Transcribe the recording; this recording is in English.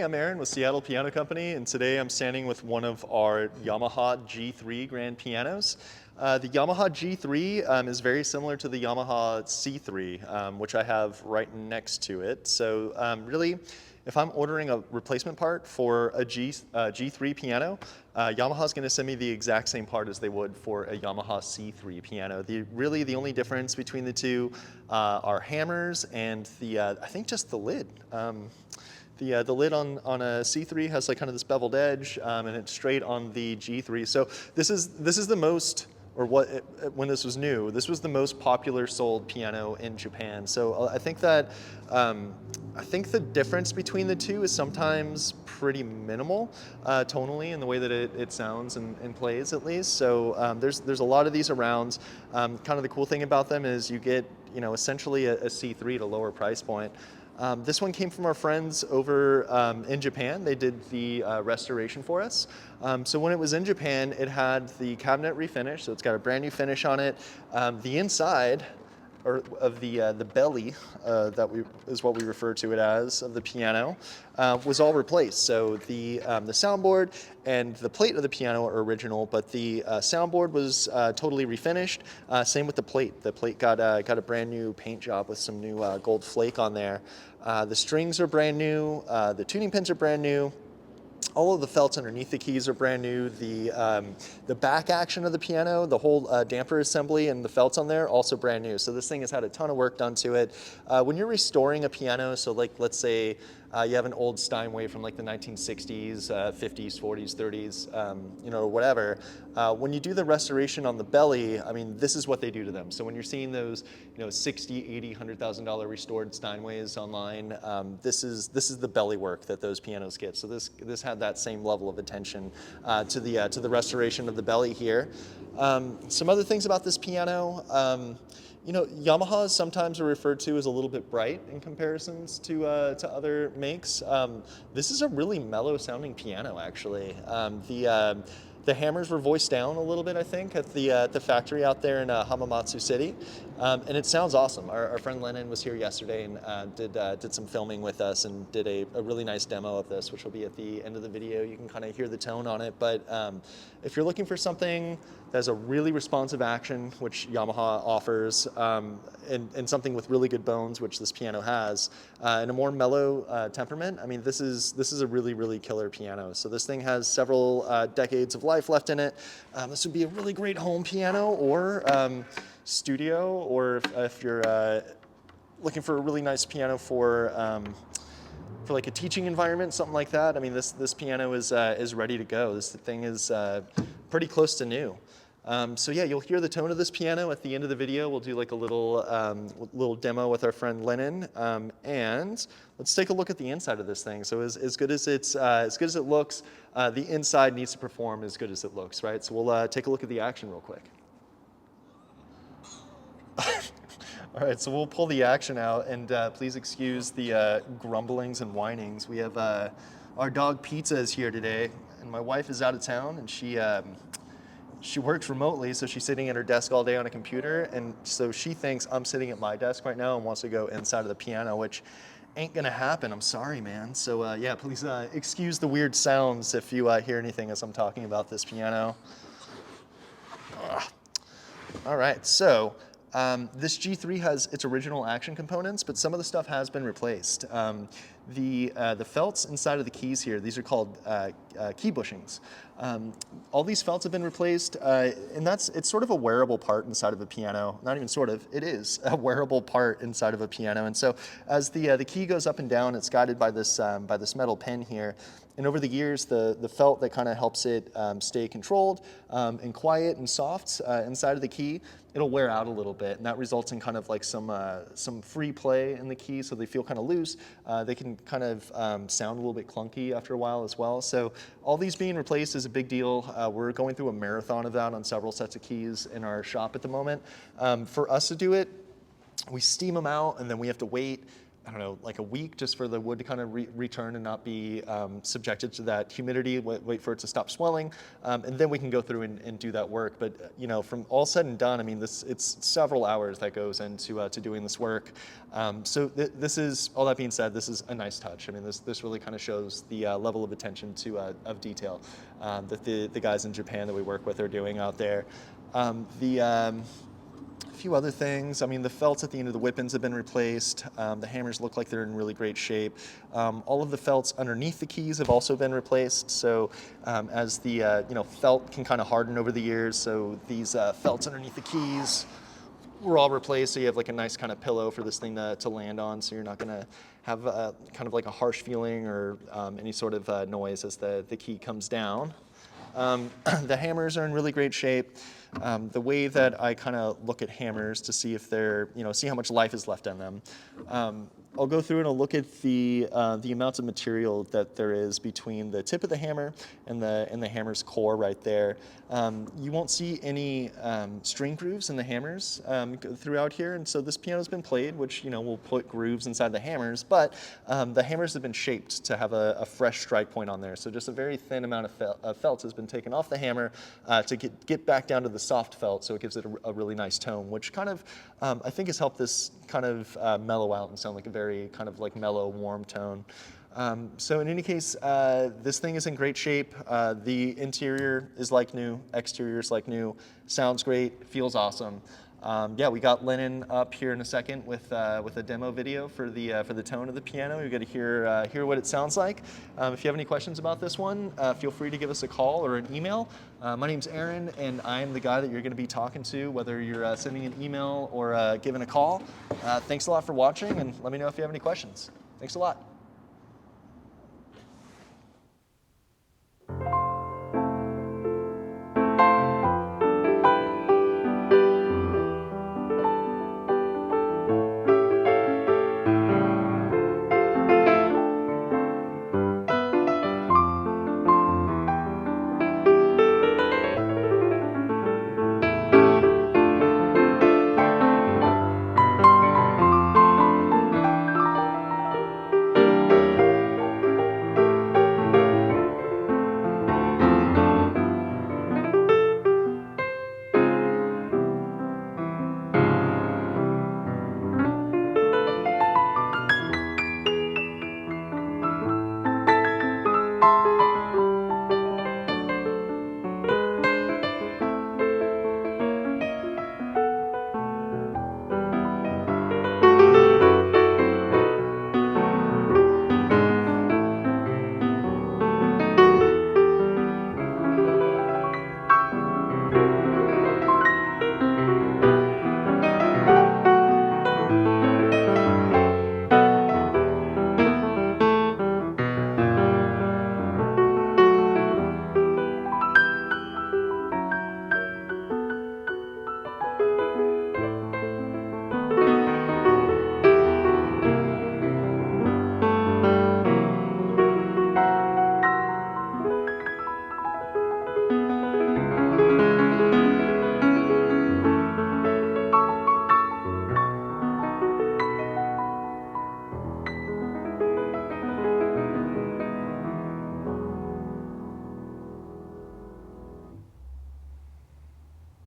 I'm Aaron with Seattle Piano Company, and today I'm standing with one of our Yamaha G3 grand pianos. The Yamaha G3 is very similar to the Yamaha C3, which I have right next to it. So really, if I'm ordering a replacement part for a G3 piano, Yamaha's going to send me the exact same part as they would for a Yamaha C3 piano. Really, the only difference between the two are hammers and I think just the lid. The lid on a C3 has like kind of this beveled edge, and it's straight on the G3. So this is the most, or when this was new, this was the most popular sold piano in Japan. So I think that I think the difference between the two is sometimes pretty minimal tonally in the way that it sounds and plays, at least. So there's a lot of these around. Kind of the cool thing about them is you get essentially a C3 at a lower price point. This one came from our friends over in Japan. They did the restoration for us. So when it was in Japan, it had the cabinet refinished, so it's got a brand new finish on it. The inside, of the belly, is what we refer to it as, of the piano, was all replaced. So the soundboard and the plate of the piano are original, but the soundboard was totally refinished. Same with the plate. The plate got a brand new paint job with some new gold flake on there. The strings are brand new. The tuning pins are brand new. All of the felts underneath the keys are brand new. The back action of the piano, the whole damper assembly and the felts on there, also brand new. So this thing has had a ton of work done to it. When you're restoring a piano, so like let's say you have an old Steinway from like the 1960s, 50s, 40s, 30s, or whatever. When you do the restoration on the belly, I mean, this is what they do to them. So when you're seeing those, $60,000, $80,000, $100,000 restored Steinways online, this is the belly work that those pianos get. So this had that same level of attention to the restoration of the belly here. Some other things about this piano. Yamahas sometimes are referred to as a little bit bright in comparisons to other makes. This is a really mellow sounding piano, actually. The hammers were voiced down a little bit, I think, at the factory out there in Hamamatsu City, and it sounds awesome. Our friend Lennon was here yesterday and did some filming with us and did a really nice demo of this, which will be at the end of the video. You can kind of hear the tone on it, but if you're looking for something that has a really responsive action, which Yamaha offers, and something with really good bones, which this piano has, and a more mellow temperament, I mean, this is a really, really killer piano. So this thing has several decades of life left in it. This would be a really great home piano or studio, or if you're looking for a really nice piano for like a teaching environment, something like that. I mean, this piano is ready to go. This thing is pretty close to new. So yeah, you'll hear the tone of this piano at the end of the video. We'll do like a little demo with our friend Lennon, and let's take a look at the inside of this thing. So as good as it looks, the inside needs to perform as good as it looks, right? So we'll take a look at the action real quick. All right, so we'll pull the action out, and please excuse the grumblings and whinings. We have our dog Pizza is here today, and my wife is out of town, and she works remotely, so she's sitting at her desk all day on a computer, and so she thinks I'm sitting at my desk right now and wants to go inside of the piano, which ain't gonna happen. I'm sorry, man. So yeah, please excuse the weird sounds if you hear anything as I'm talking about this piano. Ugh. All right, so this G3 has its original action components, but some of the stuff has been replaced. The felts inside of the keys here, these are called key bushings. All these felts have been replaced, and it's sort of a wearable part inside of a piano. Not even sort of, it is a wearable part inside of a piano. And so as the key goes up and down, it's guided by this metal pin here. And over the years, the felt that kind of helps it stay controlled and quiet and soft inside of the key, it'll wear out a little bit, and that results in kind of like some free play in the key, so they feel kind of loose. They can kind of sound a little bit clunky after a while as well. So all these being replaced is a big deal. We're going through a marathon of that on several sets of keys in our shop at the moment. For us to do it, we steam them out, and then we have to wait I don't know, like a week just for the wood to kind of return and not be subjected to that humidity, wait for it to stop swelling, and then we can go through and do that work. But from all said and done, I mean, it's several hours that goes into to doing this work. So this is, all that being said, this is a nice touch. I mean, this really kind of shows the level of attention to of detail that the guys in Japan that we work with are doing out there. A few other things. I mean, the felts at the end of the whip-ins have been replaced. The hammers look like they're in really great shape. All of the felts underneath the keys have also been replaced. So as the felt can kind of harden over the years, so these felts underneath the keys were all replaced. So you have like a nice kind of pillow for this thing to land on. So you're not going to have kind of like a harsh feeling or any sort of noise as the key comes down. The hammers are in really great shape. The way that I kind of look at hammers to see if they're, see how much life is left in them. I'll go through and I'll look at the amount of material that there is between the tip of the hammer and the hammer's core right there. You won't see any string grooves in the hammers throughout here, and so this piano's been played, which will put grooves inside the hammers, but the hammers have been shaped to have a fresh strike point on there. So just a very thin amount of felt has been taken off the hammer to get back down to the soft felt, so it gives it a really nice tone, which kind of I think has helped this kind of mellow out and sound like a very kind of like mellow, warm tone. So in any case, this thing is in great shape. The interior is like new, exterior is like new, sounds great, feels awesome. Yeah, we got Lennon up here in a second with a demo video for the tone of the piano. You're going to hear what it sounds like. If you have any questions about this one, feel free to give us a call or an email. My name's Aaron, and I'm the guy that you're going to be talking to, whether you're sending an email or giving a call. Thanks a lot for watching, and let me know if you have any questions. Thanks a lot.